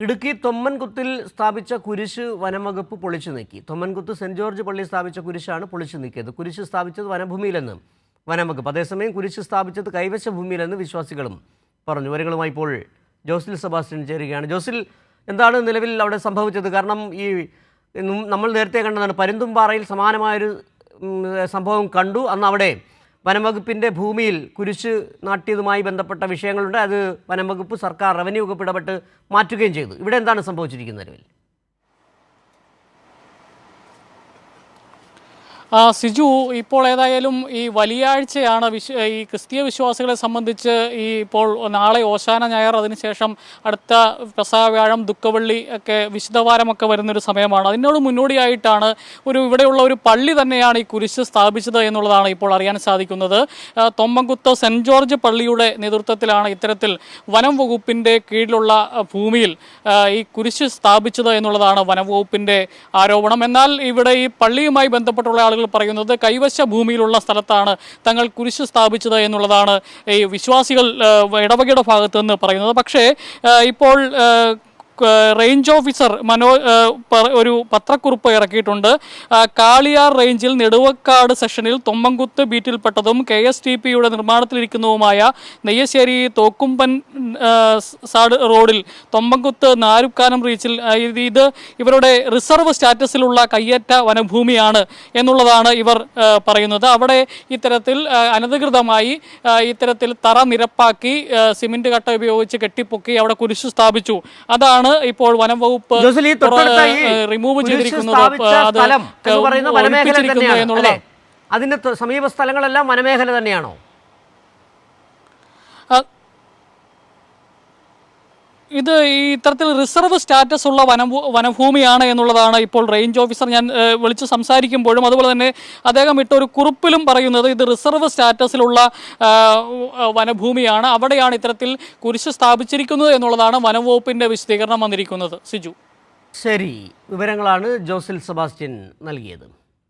ഇടുക്കി തൊമ്മൻകുത്തിൽ സ്ഥാപിച്ച കുരിശ് വനംവകുപ്പ് പൊളിച്ചു നീക്കി. തൊമ്മൻകുത്ത് സെന്റ് ജോർജ് പള്ളി സ്ഥാപിച്ച കുരിശാണ് പൊളിച്ചു നീക്കിയത്. കുരിശ് സ്ഥാപിച്ചത് വനഭൂമിയിലെന്ന് വനംവകുപ്പ്. അതേസമയം കുരിശ് സ്ഥാപിച്ചത് കൈവശ ഭൂമിയിലെന്ന് വിശ്വാസികളും പറഞ്ഞു. വിവരങ്ങളുമായി ഇപ്പോൾ ജോസിൽ സെബാസ്റ്റ്യൻ ചേരുകയാണ്. ജോസിൽ, എന്താണ് നിലവിൽ അവിടെ സംഭവിച്ചത്? കാരണം നമ്മൾ നേരത്തെ കണ്ടതാണ്, പരുന്തുംപാറയിൽ സമാനമായൊരു സംഭവം കണ്ടു. അന്ന് അവിടെ വനംവകുപ്പിൻ്റെ ഭൂമിയിൽ കുരിശ് നാട്ടിയതുമായി ബന്ധപ്പെട്ട വിഷയങ്ങളുണ്ട്. അത് വനംവകുപ്പ്, സർക്കാർ, റവന്യൂ വകുപ്പ് ഇടപെട്ട് മാറ്റുകയും ചെയ്തു. ഇവിടെ എന്താണ് സംഭവിച്ചിരിക്കുന്നത്? സിജു, ഇപ്പോൾ ഏതായാലും ഈ വലിയാഴ്ചയാണ് ഈ ക്രിസ്തീയ വിശ്വാസികളെ സംബന്ധിച്ച്. ഇപ്പോൾ നാളെ ഓശാന ഞായർ, അതിനുശേഷം അടുത്ത പെസഹ വ്യാഴം, ദുഃഖവെള്ളി ഒക്കെ വിശുദ്ധവാരമൊക്കെ വരുന്നൊരു സമയമാണ്. അതിനോട് മുന്നോടിയായിട്ടാണ് ഇവിടെയുള്ള ഒരു പള്ളി തന്നെയാണ് ഈ കുരിശ് സ്ഥാപിച്ചത് എന്നുള്ളതാണ് ഇപ്പോൾ അറിയാൻ സാധിക്കുന്നത്. തൊമ്മൻകുത്ത് സെന്റ് ജോർജ് പള്ളിയുടെ നേതൃത്വത്തിലാണ് ഇത്തരത്തിൽ വനം വകുപ്പിൻ്റെ കീഴിലുള്ള ഭൂമിയിൽ ഈ കുരിശ് സ്ഥാപിച്ചത് എന്നുള്ളതാണ് വനം വകുപ്പിൻ്റെ ആരോപണം. എന്നാൽ ഇവിടെ ഈ പള്ളിയുമായി ബന്ധപ്പെട്ടുള്ള ആളുകൾ പറയുന്നത് കൈവശ ഭൂമിയിലുള്ള സ്ഥലത്താണ് തങ്ങൾ കുരിശ് സ്ഥാപിച്ചത് എന്നുള്ളതാണ് ഈ വിശ്വാസികൾ ഇടവകയുടെ ഭാഗത്ത് നിന്ന് പറയുന്നത്. പക്ഷേ ഇപ്പോൾ റേഞ്ച് ഓഫീസർ ഒരു പത്രക്കുറിപ്പ് ഇറക്കിയിട്ടുണ്ട്. കാളിയാർ റേഞ്ചിൽ നെടുവക്കാട് സെഷനിൽ തൊമ്മൻകുത്ത് ബീറ്റിൽപ്പെട്ടതും KSTPയുടെ നിർമ്മാണത്തിലിരിക്കുന്നതുമായ നെയ്യശ്ശേരി തോക്കുംപൻ സാഡ് റോഡിൽ തൊമ്മൻകുത്ത് നാരുക്കാനം റീച്ചിൽ ഇത് ഇവരുടെ റിസർവ് സ്റ്റാറ്റസിലുള്ള കയ്യേറ്റ വനഭൂമിയാണ് എന്നുള്ളതാണ് ഇവർ പറയുന്നത്. അവിടെ ഇത്തരത്തിൽ അനധികൃതമായി ഇത്തരത്തിൽ തറ നിരപ്പാക്കി സിമന്റ് കട്ട ഉപയോഗിച്ച് കെട്ടിപ്പൊക്കി അവിടെ കുരിശ് സ്ഥാപിച്ചു. അതാണ് ഇപ്പോൾ വനം വകുപ്പ് റിമൂവ് ചെയ്തിരിക്കുന്നത്. അതിന്റെ സമീപ സ്ഥലങ്ങളെല്ലാം വനമേഖല തന്നെയാണോ? ഇത് ഇത്തരത്തിൽ റിസർവ് സ്റ്റാറ്റസ് ഉള്ള വനഭൂമിയാണ് എന്നുള്ളതാണ് ഇപ്പോൾ റേഞ്ച് ഓഫീസർ ഞാൻ വിളിച്ച് സംസാരിക്കുമ്പോഴും, അതുപോലെ തന്നെ അദ്ദേഹം ഇട്ടൊരു കുറിപ്പിലും പറയുന്നത് ഇത് റിസർവ് സ്റ്റാറ്റസിലുള്ള വനഭൂമിയാണ്, അവിടെയാണ് ഇത്തരത്തിൽ കുരിശ് സ്ഥാപിച്ചിരിക്കുന്നത് എന്നുള്ളതാണ് വനംവകുപ്പിൻ്റെ വിശദീകരണം വന്നിരിക്കുന്നത്. സിജു, ശരി, വിവരങ്ങളാണ് ജോസിൽ സെബാസ്റ്റ്യൻ നൽകിയത്.